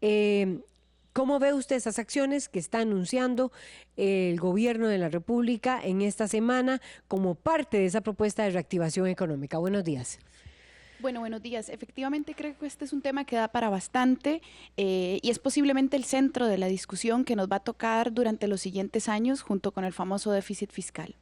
Eh, ¿Cómo ve usted esas acciones que está anunciando el gobierno de la República en esta semana como parte de esa propuesta de reactivación económica? Buenos días. Bueno, buenos días. Efectivamente, creo que este es un tema que da para bastante y es posiblemente el centro de la discusión que nos va a tocar durante los siguientes años junto con el famoso déficit fiscal.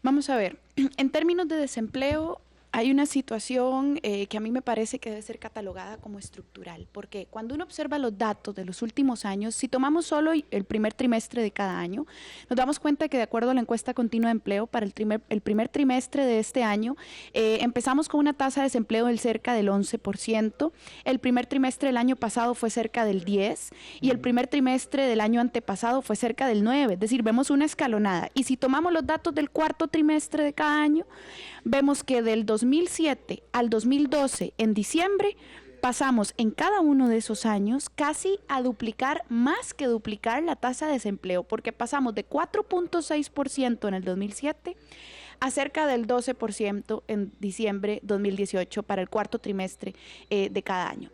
Vamos a ver, en términos de desempleo, hay una situación que a mí me parece que debe ser catalogada como estructural, porque cuando uno observa los datos de los últimos años, si tomamos solo el primer trimestre de cada año, nos damos cuenta que de acuerdo a la encuesta continua de empleo, para el primer trimestre de este año, empezamos con una tasa de desempleo del cerca del 11%, el primer trimestre del año pasado fue cerca del 10% y el primer trimestre del año antepasado fue cerca del 9%, es decir, vemos una escalonada. Y si tomamos los datos del cuarto trimestre de cada año, vemos que del 2007 al 2012, en diciembre, pasamos en cada uno de esos años casi a duplicar, más que duplicar la tasa de desempleo, porque pasamos de 4.6% en el 2007 a cerca del 12% en diciembre 2018 para el cuarto trimestre de cada año.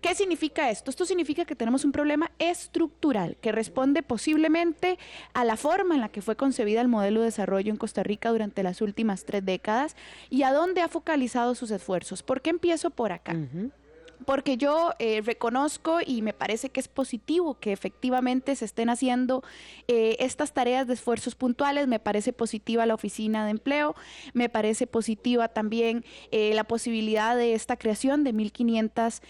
¿Qué significa esto? Esto significa que tenemos un problema estructural que responde posiblemente a la forma en la que fue concebida el modelo de desarrollo en Costa Rica durante las últimas 3 décadas y a dónde ha focalizado sus esfuerzos. ¿Por qué empiezo por acá? Porque yo reconozco y me parece que es positivo que efectivamente se estén haciendo estas tareas de esfuerzos puntuales. Me parece positiva la oficina de empleo, me parece positiva también la posibilidad de esta creación de 1.500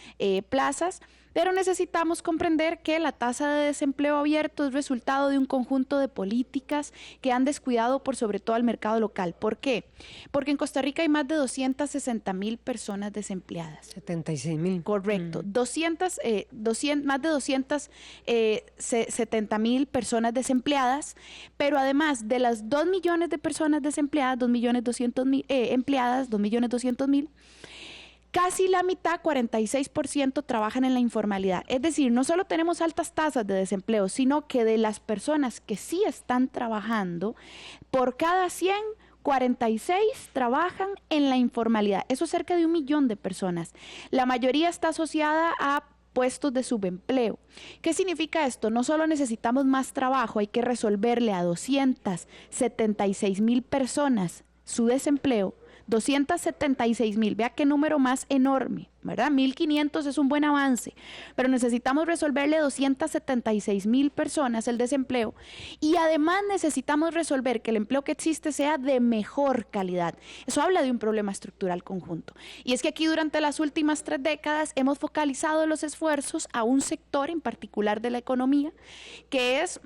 plazas, pero necesitamos comprender que la tasa de desempleo abierto es resultado de un conjunto de políticas que han descuidado por sobre todo al mercado local. ¿Por qué? Porque en Costa Rica hay más de 260,000 personas desempleadas. 76,000. Correcto, más de 270,000 personas desempleadas, pero además de las 2 millones de personas desempleadas, 2.200.000 empleadas, 2.200.000, casi la mitad, 46%, trabajan en la informalidad. Es decir, no solo tenemos altas tasas de desempleo, sino que de las personas que sí están trabajando, por cada 100, 46 trabajan en la informalidad. Eso es cerca de 1 millón de personas. La mayoría está asociada a puestos de subempleo. ¿Qué significa esto? No solo necesitamos más trabajo, hay que resolverle a 276,000 personas su desempleo. 276,000, vea qué número más enorme, ¿verdad? 1.500 es un buen avance, pero necesitamos resolverle a 276,000 personas el desempleo y además necesitamos resolver que el empleo que existe sea de mejor calidad. Eso habla de un problema estructural conjunto. Y es que aquí durante las últimas 3 décadas hemos focalizado los esfuerzos a un sector en particular de la economía, que es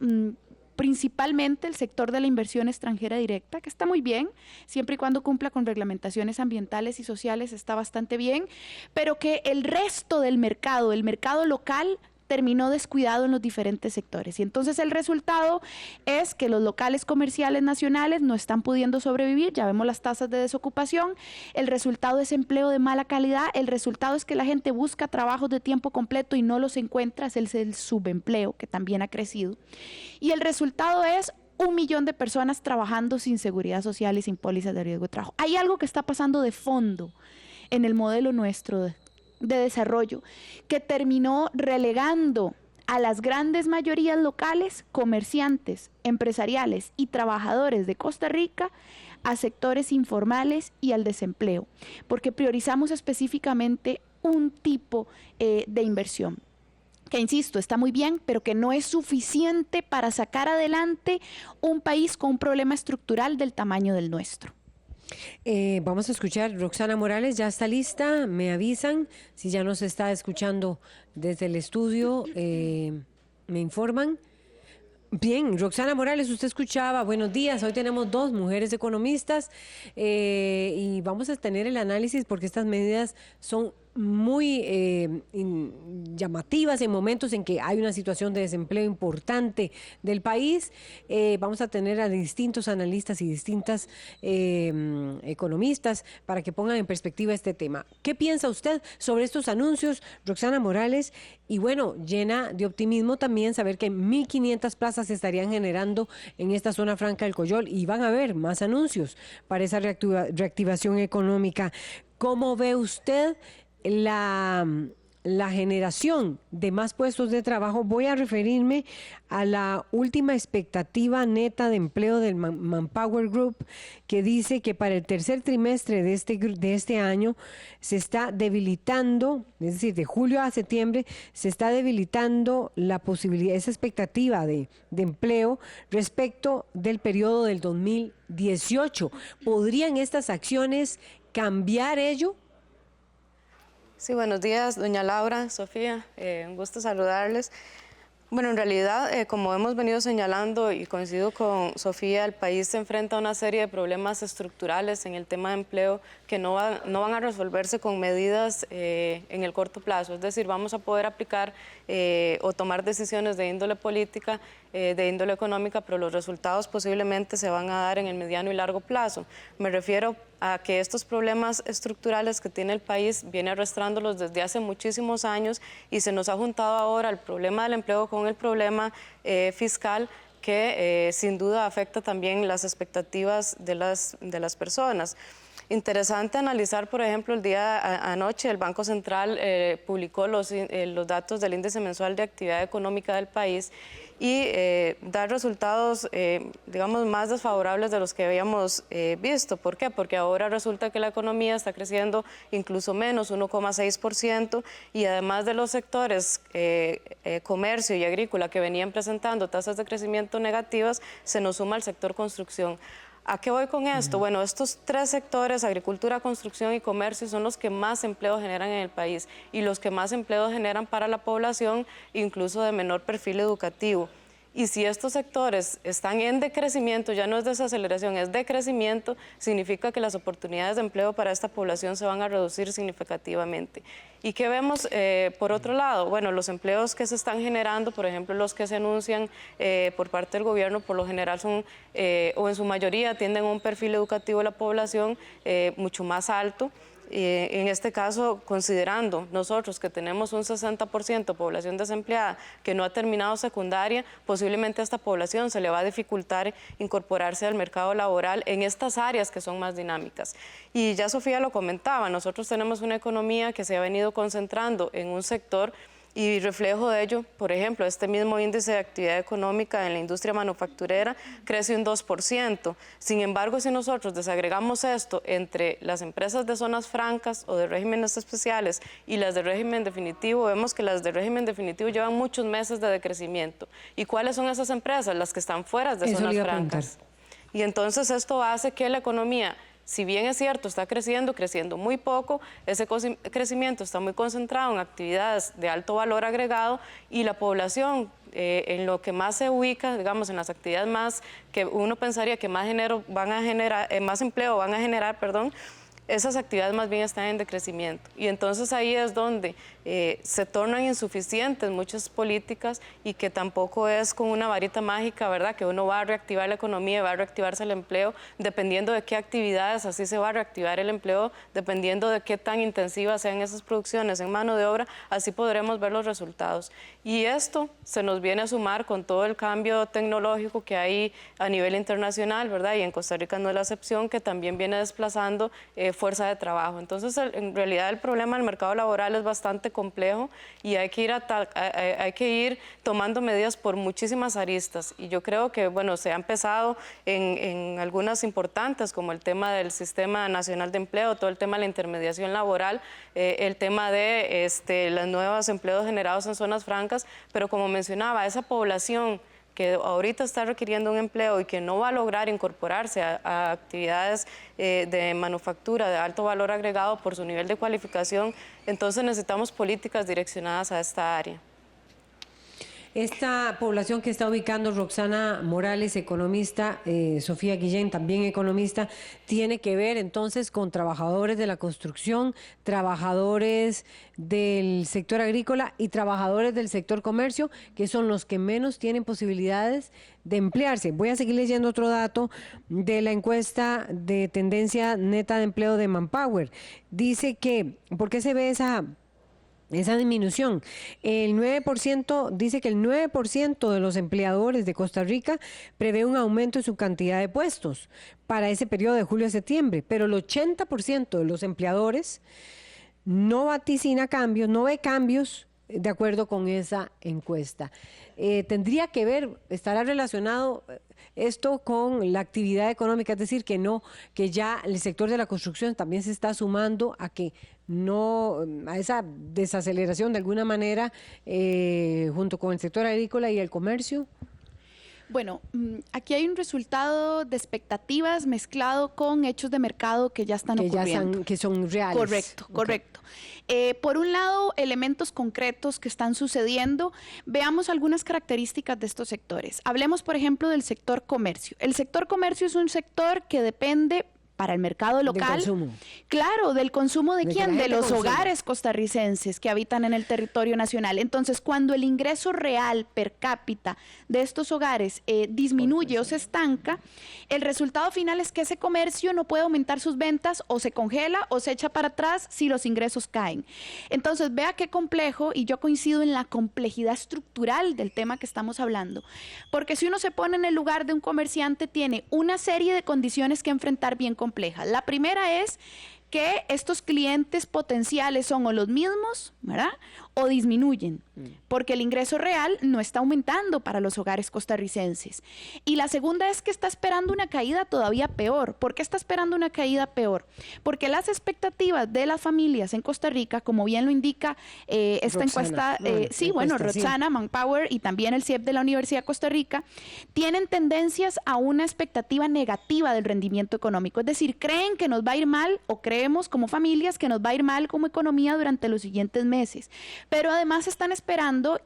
principalmente el sector de la inversión extranjera directa, que está muy bien, siempre y cuando cumpla con reglamentaciones ambientales y sociales, está bastante bien, pero que el resto del mercado, el mercado local, terminó descuidado en los diferentes sectores. Y entonces el resultado es que los locales comerciales nacionales no están pudiendo sobrevivir, ya vemos las tasas de desocupación, el resultado es empleo de mala calidad, el resultado es que la gente busca trabajos de tiempo completo y no los encuentra, es el subempleo que también ha crecido. Y el resultado es 1 millón de personas trabajando sin seguridad social y sin pólizas de riesgo de trabajo. Hay algo que está pasando de fondo en el modelo nuestro de desarrollo, que terminó relegando a las grandes mayorías locales, comerciantes, empresariales y trabajadores de Costa Rica a sectores informales y al desempleo, porque priorizamos específicamente un tipo de inversión que, insisto, está muy bien, pero que no es suficiente para sacar adelante un país con un problema estructural del tamaño del nuestro. Vamos a escuchar, Roxana Morales ya está lista, me avisan si ya nos está escuchando desde el estudio, me informan. Bien, Roxana Morales, usted escuchaba, buenos días, hoy tenemos 2 mujeres economistas y vamos a tener el análisis porque estas medidas son muy llamativas en momentos en que hay una situación de desempleo importante del país. Vamos a tener a distintos analistas y distintas economistas para que pongan en perspectiva este tema. ¿Qué piensa usted sobre estos anuncios, Roxana Morales? Y bueno, llena de optimismo también saber que 1.500 plazas se estarían generando en esta zona franca del Coyol y van a haber más anuncios para esa reactivación económica. ¿Cómo ve usted la generación de más puestos de trabajo, voy a referirme a la última expectativa neta de empleo del Manpower Group, que dice que para el tercer trimestre de este año se está debilitando, es decir, de julio a septiembre, se está debilitando la posibilidad, esa expectativa de empleo respecto del periodo del 2018. ¿Podrían estas acciones cambiar ello? Sí, buenos días, doña Laura, Sofía, un gusto saludarles. Bueno, en realidad, como hemos venido señalando y coincido con Sofía, el país se enfrenta a una serie de problemas estructurales en el tema de empleo que no van a resolverse con medidas en el corto plazo. Es decir, vamos a poder aplicar o tomar decisiones de índole política, de índole económica, pero los resultados posiblemente se van a dar en el mediano y largo plazo. Me refiero a que estos problemas estructurales que tiene el país viene arrastrándolos desde hace muchísimos años y se nos ha juntado ahora el problema del empleo con el problema fiscal que sin duda afecta también las expectativas de las personas. Interesante analizar, por ejemplo, el día anoche el Banco Central publicó los datos del índice mensual de actividad económica del país y dar resultados, digamos, más desfavorables de los que habíamos visto. ¿Por qué? Porque ahora resulta que la economía está creciendo incluso menos, 1,6%, y además de los sectores comercio y agrícola que venían presentando tasas de crecimiento negativas, se nos suma el sector construcción. ¿A qué voy con esto? Bueno, estos tres sectores, agricultura, construcción y comercio, son los que más empleo generan en el país y los que más empleo generan para la población, incluso de menor perfil educativo. Y si estos sectores están en decrecimiento, ya no es desaceleración, es decrecimiento, significa que las oportunidades de empleo para esta población se van a reducir significativamente. ¿Y qué vemos por otro lado? Bueno, los empleos que se están generando, por ejemplo, los que se anuncian por parte del gobierno, por lo general son, o en su mayoría, tienden a un perfil educativo de la población mucho más alto. En este caso, considerando nosotros que tenemos un 60% población desempleada que no ha terminado secundaria, posiblemente a esta población se le va a dificultar incorporarse al mercado laboral en estas áreas que son más dinámicas. Y ya Sofía lo comentaba, nosotros tenemos una economía que se ha venido concentrando en un sector y reflejo de ello, por ejemplo, este mismo índice de actividad económica en la industria manufacturera crece un 2%. Sin embargo, si nosotros desagregamos esto entre las empresas de zonas francas o de regímenes especiales y las de régimen definitivo, vemos que las de régimen definitivo llevan muchos meses de decrecimiento. ¿Y cuáles son esas empresas? Las que están fuera de zonas francas. Y entonces esto hace que la economía, si bien es cierto, está creciendo muy poco, ese crecimiento está muy concentrado en actividades de alto valor agregado y la población en lo que más se ubica, digamos, en las actividades más que uno pensaría que más empleo van a generar, esas actividades más bien están en decrecimiento. Y entonces ahí es donde se tornan insuficientes muchas políticas y que tampoco es con una varita mágica, ¿verdad?, que uno va a reactivar la economía, va a reactivarse el empleo, dependiendo de qué actividades, así se va a reactivar el empleo, dependiendo de qué tan intensivas sean esas producciones en mano de obra, así podremos ver los resultados. Y esto se nos viene a sumar con todo el cambio tecnológico que hay a nivel internacional, ¿verdad?, y en Costa Rica no es la excepción, que también viene desplazando fuerza de trabajo. Entonces, en realidad el problema del mercado laboral es bastante complejo y hay que ir tomando medidas por muchísimas aristas. Y yo creo que, bueno, se ha empezado en algunas importantes, como el tema del Sistema Nacional de Empleo, todo el tema de la intermediación laboral, el tema de los nuevos empleos generados en zonas francas, pero como mencionaba, esa población que ahorita está requiriendo un empleo y que no va a lograr incorporarse a actividades de manufactura de alto valor agregado por su nivel de cualificación, entonces necesitamos políticas direccionadas a esta área. Esta población que está ubicando Roxana Morales, economista, Sofía Guillén, también economista, tiene que ver entonces con trabajadores de la construcción, trabajadores del sector agrícola y trabajadores del sector comercio, que son los que menos tienen posibilidades de emplearse. Voy a seguir leyendo otro dato de la encuesta de tendencia neta de empleo de Manpower. Dice que, ¿por qué se ve esa disminución? El 9%, dice que el 9% de los empleadores de Costa Rica prevé un aumento en su cantidad de puestos para ese periodo de julio a septiembre, pero el 80% de los empleadores no vaticina cambios, no ve cambios de acuerdo con esa encuesta. Tendría que ver, estará relacionado esto con la actividad económica, es decir, que ya el sector de la construcción también se está sumando a esa desaceleración de alguna manera junto con el sector agrícola y el comercio. Bueno, aquí hay un resultado de expectativas mezclado con hechos de mercado que ya están ocurriendo. Que son reales. Correcto, correcto. Por un lado, elementos concretos que están sucediendo. Veamos algunas características de estos sectores. Hablemos, por ejemplo, del sector comercio. El sector comercio es un sector que depende para el mercado local. Del consumo. Claro, ¿del consumo de quién? De los consume. hogares costarricenses que habitan en el territorio nacional. Entonces, cuando el ingreso real per cápita de estos hogares disminuye o se estanca, el resultado final es que ese comercio no puede aumentar sus ventas, o se congela o se echa para atrás si los ingresos caen. Entonces, vea qué complejo, y yo coincido en la complejidad estructural del tema que estamos hablando. Porque si uno se pone en el lugar de un comerciante, tiene una serie de condiciones que enfrentar bien complejas. La primera es que estos clientes potenciales son o los mismos, ¿verdad?, o disminuyen, porque el ingreso real no está aumentando para los hogares costarricenses. Y la segunda es que está esperando una caída todavía peor. ¿Por qué está esperando una caída peor? Porque las expectativas de las familias en Costa Rica, como bien lo indica esta Roxana, encuesta, Roxana, Manpower y también el CIEP de la Universidad de Costa Rica, tienen tendencias a una expectativa negativa del rendimiento económico. Es decir, creen que nos va a ir mal, o creemos como familias que nos va a ir mal como economía durante los siguientes meses. Pero además están esperando,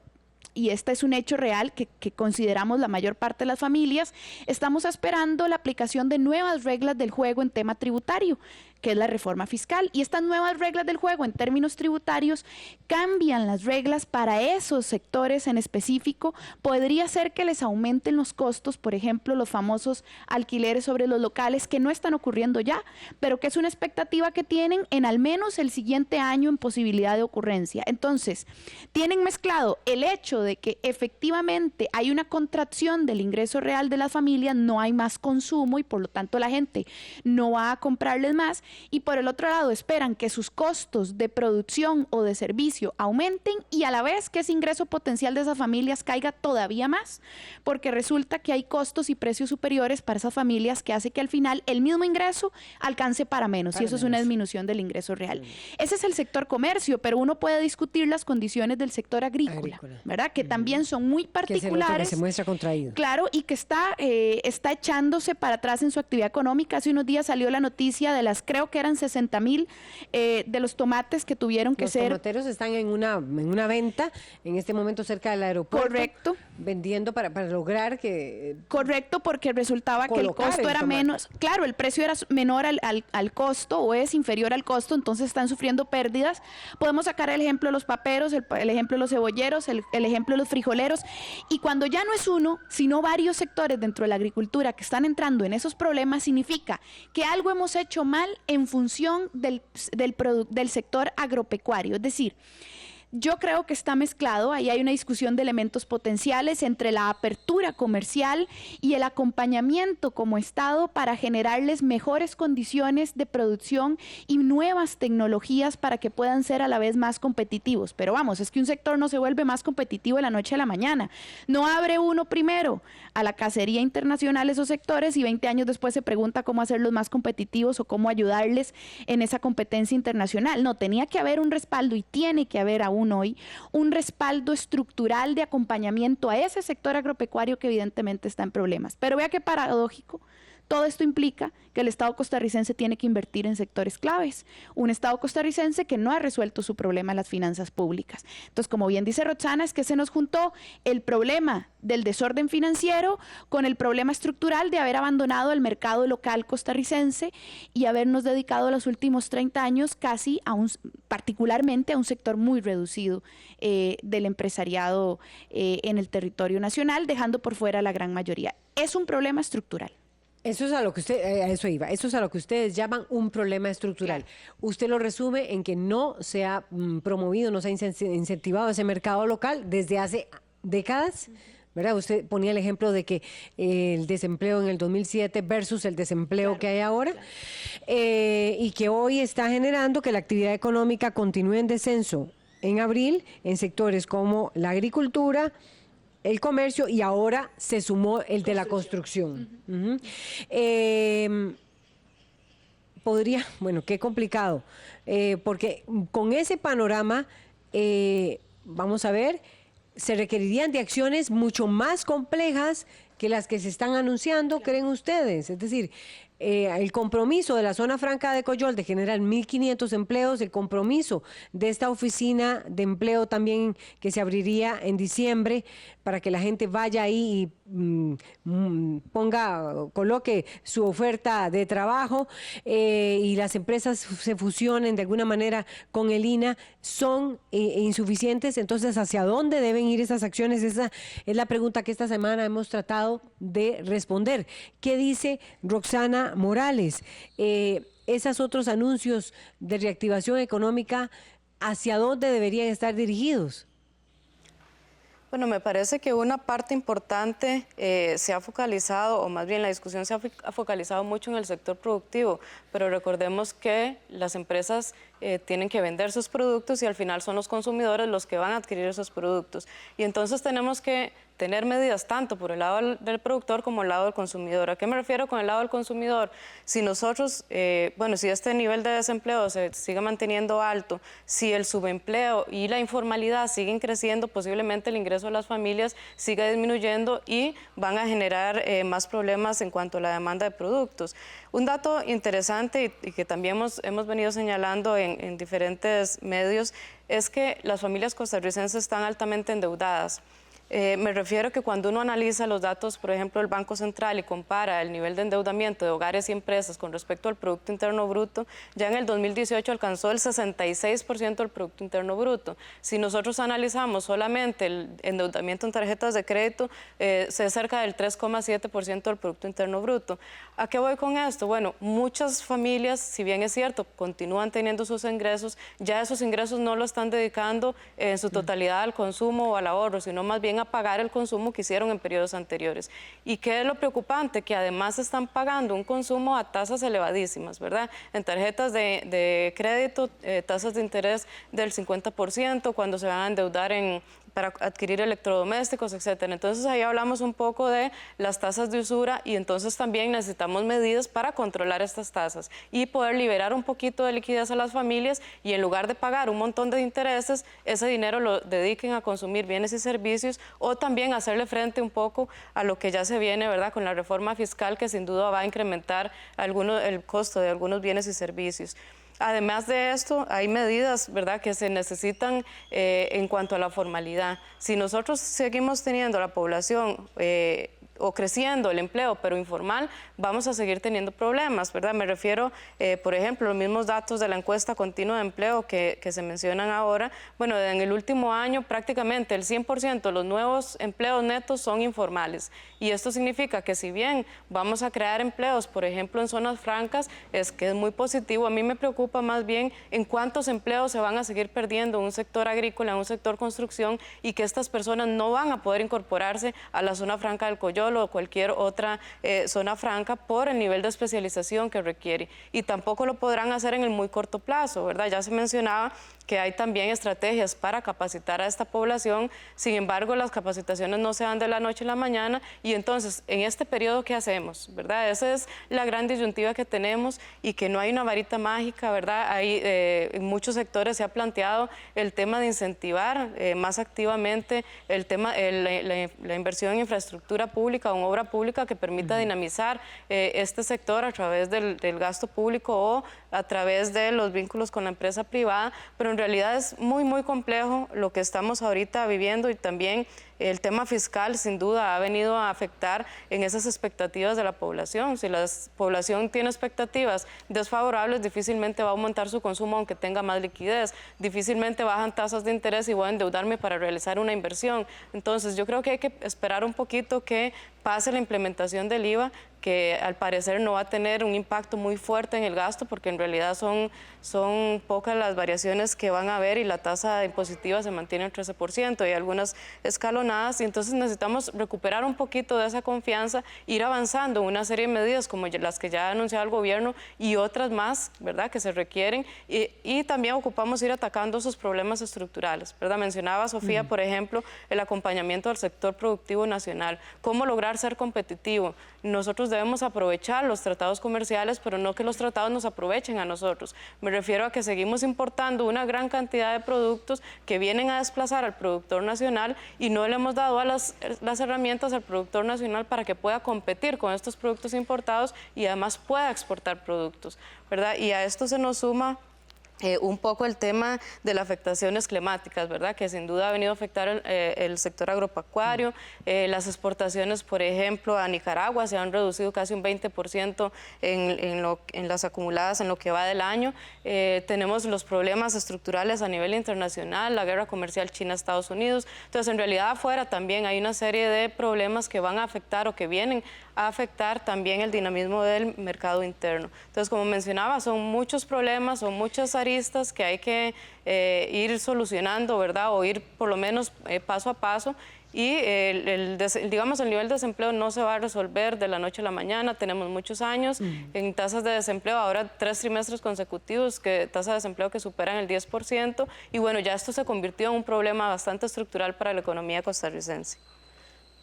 y este es un hecho real que consideramos la mayor parte de las familias, estamos esperando la aplicación de nuevas reglas del juego en tema tributario, que es la reforma fiscal. Y estas nuevas reglas del juego en términos tributarios cambian las reglas para esos sectores en específico. Podría ser que les aumenten los costos, por ejemplo, los famosos alquileres sobre los locales, que no están ocurriendo ya, pero que es una expectativa que tienen en al menos el siguiente año en posibilidad de ocurrencia. Entonces, tienen mezclado el hecho de que efectivamente hay una contracción del ingreso real de las familias, no hay más consumo y por lo tanto la gente no va a comprarles más, y por el otro lado esperan que sus costos de producción o de servicio aumenten, y a la vez que ese ingreso potencial de esas familias caiga todavía más, porque resulta que hay costos y precios superiores para esas familias, que hace que al final el mismo ingreso alcance para menos, y eso es una disminución del ingreso real. Ese es el sector comercio, pero uno puede discutir las condiciones del sector agrícola. ¿Verdad? Que también son muy particulares. Que se muestra contraído. Claro, y que está echándose para atrás en su actividad económica. Hace unos días salió la noticia de creo que eran 60,000 de los tomates que tuvieron que ser. Los tomateros están en una venta en este momento cerca del aeropuerto. Correcto. Vendiendo para lograr que. Correcto, porque resultaba que el costo era menos. Claro, el precio era menor al costo, o es inferior al costo, entonces están sufriendo pérdidas. Podemos sacar el ejemplo de los paperos, el ejemplo de los cebolleros, el ejemplo de los frijoleros, y cuando ya no es uno, sino varios sectores dentro de la agricultura que están entrando en esos problemas, significa que algo hemos hecho mal en función del sector agropecuario. Es decir, yo creo que está mezclado, ahí hay una discusión de elementos potenciales entre la apertura comercial y el acompañamiento como Estado para generarles mejores condiciones de producción y nuevas tecnologías para que puedan ser a la vez más competitivos. Pero vamos, es que un sector no se vuelve más competitivo de la noche a la mañana. No abre uno primero a la cacería internacional esos sectores y 20 años después se pregunta cómo hacerlos más competitivos o cómo ayudarles en esa competencia internacional. No, tenía que haber un respaldo, y tiene que haber aún hoy un respaldo estructural de acompañamiento a ese sector agropecuario que evidentemente está en problemas. Pero vea qué paradójico. Todo esto implica que el Estado costarricense tiene que invertir en sectores claves. Un Estado costarricense que no ha resuelto su problema en las finanzas públicas. Entonces, como bien dice Roxana, es que se nos juntó el problema del desorden financiero con el problema estructural de haber abandonado el mercado local costarricense y habernos dedicado los últimos 30 años casi particularmente a un sector muy reducido del empresariado en el territorio nacional, dejando por fuera a la gran mayoría. Es un problema estructural. Eso es a lo que eso es a lo que ustedes llaman un problema estructural. Usted lo resume en que no se ha promovido, no se ha incentivado ese mercado local desde hace décadas, ¿verdad? Usted ponía el ejemplo de que el desempleo en el 2007 versus el desempleo que hay ahora, y que hoy está generando que la actividad económica continúe en descenso en abril en sectores como la agricultura, el comercio, y ahora se sumó el de la construcción. Ujú. Bueno, qué complicado, porque con ese panorama, vamos a ver, se requerirían de acciones mucho más complejas que las que se están anunciando, ¿creen ustedes? Es decir, el compromiso de la zona franca de Coyol de generar 1.500 empleos, el compromiso de esta oficina de empleo también que se abriría en diciembre para que la gente vaya ahí y coloque su oferta de trabajo, y las empresas se fusionen de alguna manera con el INAH, son insuficientes. Entonces, ¿hacia dónde deben ir esas acciones? Esa es la pregunta que esta semana hemos tratado de responder. ¿Qué dice Roxana Morales? Esos otros anuncios de reactivación económica, ¿hacia dónde deberían estar dirigidos? Bueno, me parece que una parte importante se ha focalizado, o más bien la discusión se ha focalizado mucho en el sector productivo, pero recordemos que las empresas tienen que vender sus productos y al final son los consumidores los que van a adquirir esos productos. Y entonces tenemos que tener medidas tanto por el lado del productor como el lado del consumidor. ¿A qué me refiero con el lado del consumidor? Si nosotros, si este nivel de desempleo se sigue manteniendo alto, si el subempleo y la informalidad siguen creciendo, posiblemente el ingreso de las familias siga disminuyendo y van a generar más problemas en cuanto a la demanda de productos. Un dato interesante y que también hemos venido señalando en diferentes medios es que las familias costarricenses están altamente endeudadas. Me refiero que cuando uno analiza los datos, por ejemplo, del Banco Central, y compara el nivel de endeudamiento de hogares y empresas con respecto al Producto Interno Bruto, ya en el 2018 alcanzó el 66% del Producto Interno Bruto. Si nosotros analizamos solamente el endeudamiento en tarjetas de crédito, es cerca del 3,7% del Producto Interno Bruto. ¿A qué voy con esto? Bueno, muchas familias, si bien es cierto, continúan teniendo sus ingresos, ya esos ingresos no lo están dedicando en su totalidad al consumo o al ahorro, sino más bien a pagar el consumo que hicieron en periodos anteriores. ¿Y qué es lo preocupante? Que además están pagando un consumo a tasas elevadísimas, ¿verdad? En tarjetas de crédito, tasas de interés del 50%, cuando se van a endeudar para adquirir electrodomésticos, etcétera. Entonces ahí hablamos un poco de las tasas de usura y entonces también necesitamos medidas para controlar estas tasas y poder liberar un poquito de liquidez a las familias y en lugar de pagar un montón de intereses, ese dinero lo dediquen a consumir bienes y servicios o también hacerle frente un poco a lo que ya se viene, ¿verdad?, con la reforma fiscal que sin duda va a incrementar el costo de algunos bienes y servicios. Además de esto, hay medidas, ¿verdad?, que se necesitan en cuanto a la formalidad. Si nosotros seguimos teniendo la población o creciendo el empleo, pero informal, vamos a seguir teniendo problemas, ¿verdad? Me refiero, por ejemplo, los mismos datos de la encuesta continua de empleo que se mencionan ahora. Bueno, en el último año prácticamente el 100% de los nuevos empleos netos son informales. Y esto significa que si bien vamos a crear empleos, por ejemplo, en zonas francas, que es muy positivo, a mí me preocupa más bien en cuántos empleos se van a seguir perdiendo en un sector agrícola, en un sector construcción, y que estas personas no van a poder incorporarse a la zona franca del Coyol o cualquier otra zona franca por el nivel de especialización que requiere. Y tampoco lo podrán hacer en el muy corto plazo, ¿verdad? Ya se mencionaba que hay también estrategias para capacitar a esta población, sin embargo las capacitaciones no se dan de la noche a la mañana y entonces en este periodo ¿qué hacemos? ¿Verdad? Esa es la gran disyuntiva que tenemos y que no hay una varita mágica, ¿verdad? Hay, en muchos sectores se ha planteado el tema de incentivar más activamente el tema, la inversión en infraestructura pública o en obra pública que permita dinamizar este sector a través del gasto público o a través de los vínculos con la empresa privada, pero en realidad es muy complejo lo que estamos ahorita viviendo y también el tema fiscal sin duda ha venido a afectar en esas expectativas de la población. Si la población tiene expectativas desfavorables, difícilmente va a aumentar su consumo aunque tenga más liquidez, difícilmente bajan tasas de interés y voy a endeudarme para realizar una inversión. Entonces yo creo que hay que esperar un poquito que pase la implementación del IVA, que al parecer no va a tener un impacto muy fuerte en el gasto, porque en realidad son pocas las variaciones que van a haber y la tasa impositiva se mantiene en 13% y algunas escalonadas, y entonces necesitamos recuperar un poquito de esa confianza, ir avanzando en una serie de medidas como las que ya ha anunciado el gobierno y otras más, ¿verdad?, que se requieren, y también ocupamos ir atacando esos problemas estructurales, ¿verdad? Mencionaba Sofía, por ejemplo, el acompañamiento del sector productivo nacional, cómo lograr ser competitivo. Nosotros debemos aprovechar los tratados comerciales, pero no que los tratados nos aprovechen a nosotros. Me refiero a que seguimos importando una gran cantidad de productos que vienen a desplazar al productor nacional y no le hemos dado las herramientas al productor nacional para que pueda competir con estos productos importados y además pueda exportar productos, ¿verdad? Y a esto se nos suma un poco el tema de las afectaciones climáticas, ¿verdad?, que sin duda ha venido a afectar el sector agropecuario. Las exportaciones, por ejemplo, a Nicaragua se han reducido casi un 20% en las acumuladas en lo que va del año. Tenemos los problemas estructurales a nivel internacional, la guerra comercial China-Estados Unidos. Entonces, en realidad afuera también hay una serie de problemas que van a afectar o que vienen a afectar también el dinamismo del mercado interno. Entonces, como mencionaba, son muchos problemas, son muchas aristas que hay que ir solucionando, ¿verdad?, o ir por lo menos paso a paso. Y digamos, el nivel de desempleo no se va a resolver de la noche a la mañana. Tenemos muchos años en tasas de desempleo, ahora 3 trimestres consecutivos, tasas de desempleo que superan el 10%. Y bueno, ya esto se convirtió en un problema bastante estructural para la economía costarricense.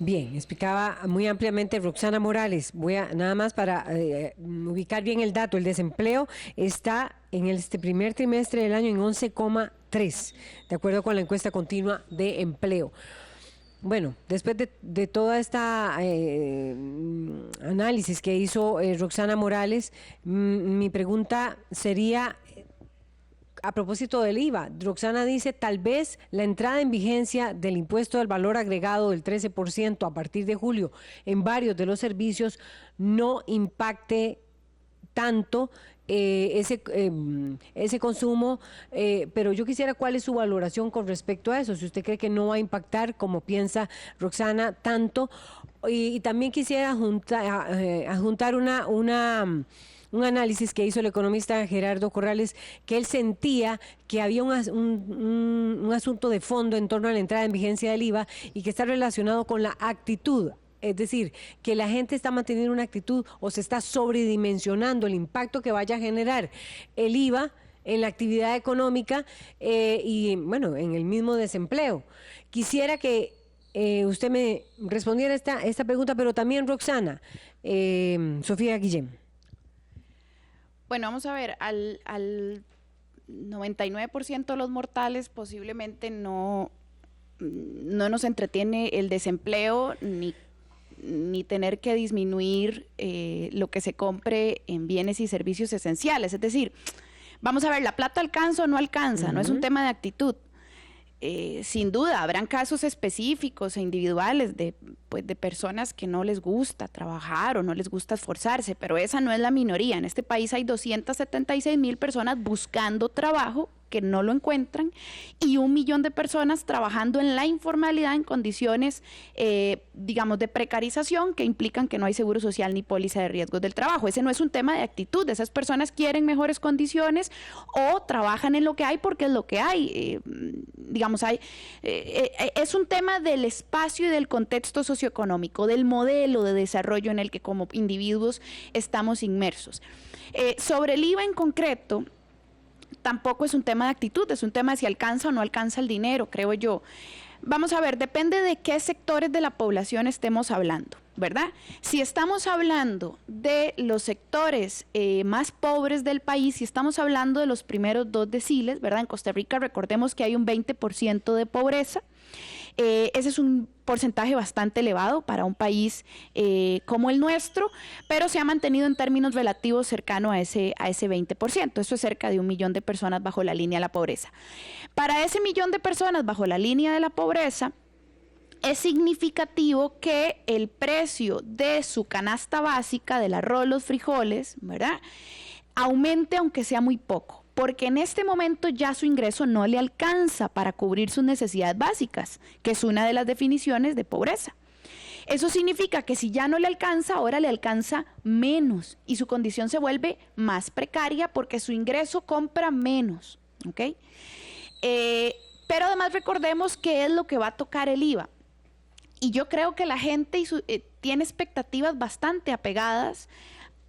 Bien, explicaba muy ampliamente Roxana Morales. Voy a, nada más para ubicar bien el dato, el desempleo está en este primer trimestre del año en 11,3, de acuerdo con la encuesta continua de empleo. Bueno, después de toda esta análisis que hizo Roxana Morales, mi pregunta sería, a propósito del IVA, Roxana dice, tal vez la entrada en vigencia del impuesto del valor agregado del 13% a partir de julio en varios de los servicios no impacte tanto ese consumo, pero yo quisiera cuál es su valoración con respecto a eso, si usted cree que no va a impactar como piensa Roxana tanto, y también quisiera adjuntar un análisis que hizo el economista Gerardo Corrales, que él sentía que había un asunto de fondo en torno a la entrada en vigencia del IVA y que está relacionado con la actitud. Es decir, que la gente está manteniendo una actitud o se está sobredimensionando el impacto que vaya a generar el IVA en la actividad económica y, bueno, en el mismo desempleo. Quisiera que usted me respondiera esta pregunta, pero también Roxana, Sofía Guillén. Bueno, vamos a ver, al 99% de los mortales posiblemente no nos entretiene el desempleo ni tener que disminuir lo que se compre en bienes y servicios esenciales. Es decir, vamos a ver, ¿la plata alcanza o no alcanza? No es un tema de actitud. Sin duda, habrán casos específicos e individuales de personas que no les gusta trabajar o no les gusta esforzarse, pero esa no es la minoría. En este país hay 276,000 personas buscando trabajo que no lo encuentran y 1 millón de personas trabajando en la informalidad en condiciones, digamos, de precarización que implican que no hay seguro social ni póliza de riesgos del trabajo. Ese no es un tema de actitud. Esas personas quieren mejores condiciones o trabajan en lo que hay porque es lo que hay. Digamos, es un tema del espacio y del contexto socioeconómico, del modelo de desarrollo en el que como individuos estamos inmersos. Sobre el IVA en concreto, tampoco es un tema de actitud, es un tema de si alcanza o no alcanza el dinero, creo yo. Vamos a ver, depende de qué sectores de la población estemos hablando, ¿verdad? Si estamos hablando de los sectores más pobres del país, si estamos hablando de los primeros 2 deciles, ¿verdad? En Costa Rica recordemos que hay un 20% de pobreza. Ese es un porcentaje bastante elevado para un país como el nuestro, pero se ha mantenido en términos relativos cercano a ese 20%. Eso es cerca de 1 millón de personas bajo la línea de la pobreza. Para ese 1 millón de personas bajo la línea de la pobreza, es significativo que el precio de su canasta básica, del arroz, los frijoles, ¿verdad?, aumente aunque sea muy poco, porque en este momento ya su ingreso no le alcanza para cubrir sus necesidades básicas, que es una de las definiciones de pobreza. Eso significa que si ya no le alcanza, ahora le alcanza menos y su condición se vuelve más precaria porque su ingreso compra menos, ¿ok? Pero además recordemos qué es lo que va a tocar el IVA. Y yo creo que la gente tiene expectativas bastante apegadas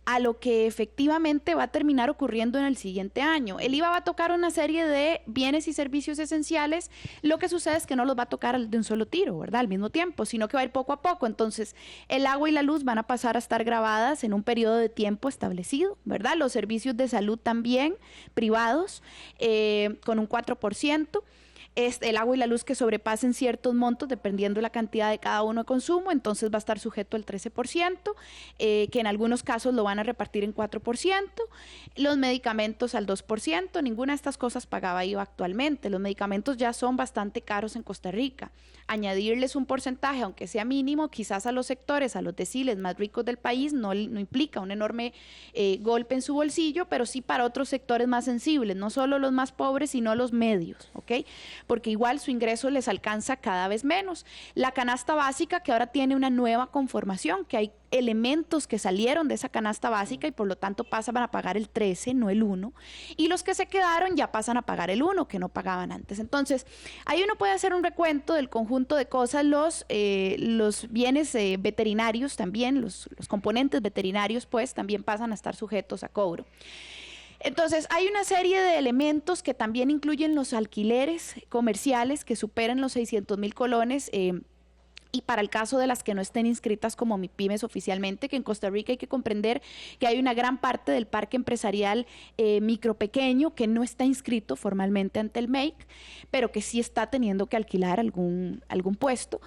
a lo que efectivamente va a terminar ocurriendo en el siguiente año. El IVA va a tocar una serie de bienes y servicios esenciales. Lo que sucede es que no los va a tocar de un solo tiro, ¿verdad? Al mismo tiempo, sino que va a ir poco a poco. Entonces, el agua y la luz van a pasar a estar grabadas en un periodo de tiempo establecido, ¿verdad? Los servicios de salud también, privados, con un 4%. El agua y la luz que sobrepasen ciertos montos, dependiendo de la cantidad de cada uno de consumo, entonces va a estar sujeto al 13%, que en algunos casos lo van a repartir en 4%, los medicamentos al 2%, ninguna de estas cosas pagaba IVA actualmente, los medicamentos ya son bastante caros en Costa Rica, añadirles un porcentaje, aunque sea mínimo, quizás a los sectores, a los deciles más ricos del país, no implica un enorme golpe en su bolsillo, pero sí para otros sectores más sensibles, no solo los más pobres, sino los medios, ¿ok? Porque igual su ingreso les alcanza cada vez menos. La canasta básica, que ahora tiene una nueva conformación, que hay elementos que salieron de esa canasta básica y por lo tanto pasan a pagar el 13, no el 1, y los que se quedaron ya pasan a pagar el 1, que no pagaban antes. Entonces, ahí uno puede hacer un recuento del conjunto de cosas, los bienes veterinarios también, los componentes veterinarios, pues también pasan a estar sujetos a cobro. Entonces, hay una serie de elementos que también incluyen los alquileres comerciales que superan los 600,000 colones, y para el caso de las que no estén inscritas como MIPYMES oficialmente, que en Costa Rica hay que comprender que hay una gran parte del parque empresarial micro pequeño que no está inscrito formalmente ante el MEIC, pero que sí está teniendo que alquilar algún puesto.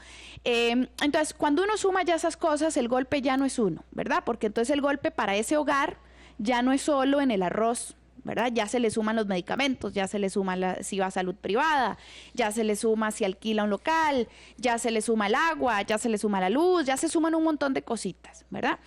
Entonces, cuando uno suma ya esas cosas, el golpe ya no es uno, ¿verdad? Porque entonces el golpe para ese hogar ya no es solo en el arroz, ¿verdad? Ya se le suman los medicamentos, ya se le suma si va a salud privada, ya se le suma si alquila un local, ya se le suma el agua, ya se le suma la luz, ya se suman un montón de cositas, ¿verdad?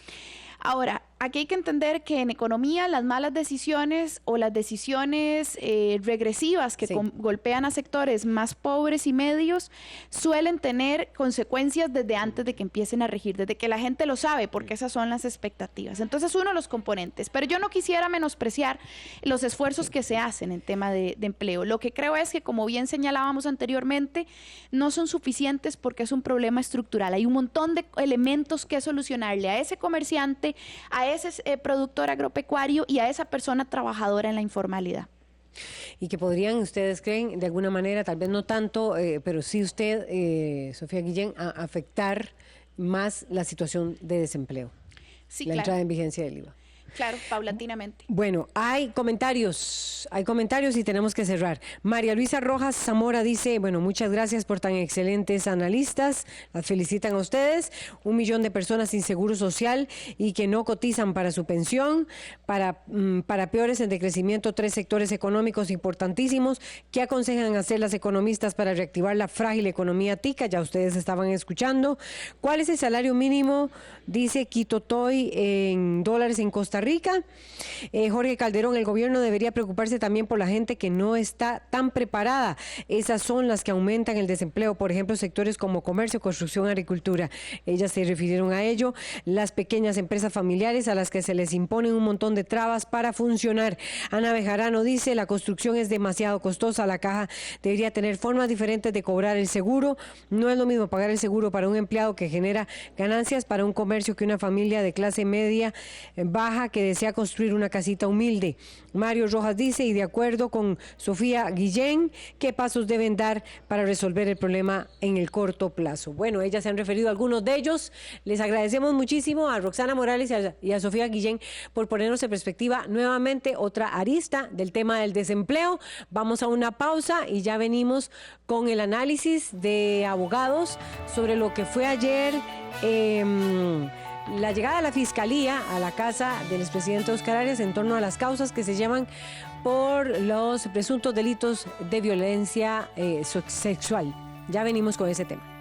Ahora, aquí hay que entender que en economía las malas decisiones o las decisiones regresivas que golpean a sectores más pobres y medios suelen tener consecuencias desde antes de que empiecen a regir, desde que la gente lo sabe, porque esas son las expectativas. Entonces, uno de los componentes. Pero yo no quisiera menospreciar los esfuerzos que se hacen en tema de empleo. Lo que creo es que, como bien señalábamos anteriormente, no son suficientes porque es un problema estructural. Hay un montón de elementos que solucionarle a ese comerciante, a ese productor agropecuario y a esa persona trabajadora en la informalidad. Y que podrían, ustedes creen, de alguna manera, tal vez no tanto, pero sí usted, Sofía Guillén, afectar más la situación de desempleo, Sí, la entrada en vigencia del IVA. Claro, paulatinamente. Bueno, hay comentarios y tenemos que cerrar. María Luisa Rojas Zamora dice, bueno, muchas gracias por tan excelentes analistas, las felicitan a ustedes. 1 millón de personas sin seguro social y que no cotizan para su pensión, para peores en decrecimiento, 3 sectores económicos importantísimos. ¿Qué aconsejan hacer las economistas para reactivar la frágil economía tica? Ya ustedes estaban escuchando. ¿Cuál es el salario mínimo? Dice Quito Toy en dólares en Costa Rica. Jorge Calderón, el gobierno debería preocuparse también por la gente que no está tan preparada. Esas son las que aumentan el desempleo, por ejemplo, sectores como comercio, construcción, agricultura. Ellas se refirieron a ello. Las pequeñas empresas familiares a las que se les imponen un montón de trabas para funcionar. Ana Bejarano dice, la construcción es demasiado costosa, la caja debería tener formas diferentes de cobrar el seguro. No es lo mismo pagar el seguro para un empleado que genera ganancias para un comercio que una familia de clase media baja que desea construir una casita humilde. Mario Rojas dice, y de acuerdo con Sofía Guillén, ¿qué pasos deben dar para resolver el problema en el corto plazo? Bueno, ellas se han referido a algunos de ellos. Les agradecemos muchísimo a Roxana Morales y a Sofía Guillén por ponernos en perspectiva nuevamente otra arista del tema del desempleo. Vamos a una pausa y ya venimos con el análisis de abogados sobre lo que fue ayer la llegada de la Fiscalía a la casa del expresidente Óscar Arias en torno a las causas que se llaman por los presuntos delitos de violencia sexual. Ya venimos con ese tema.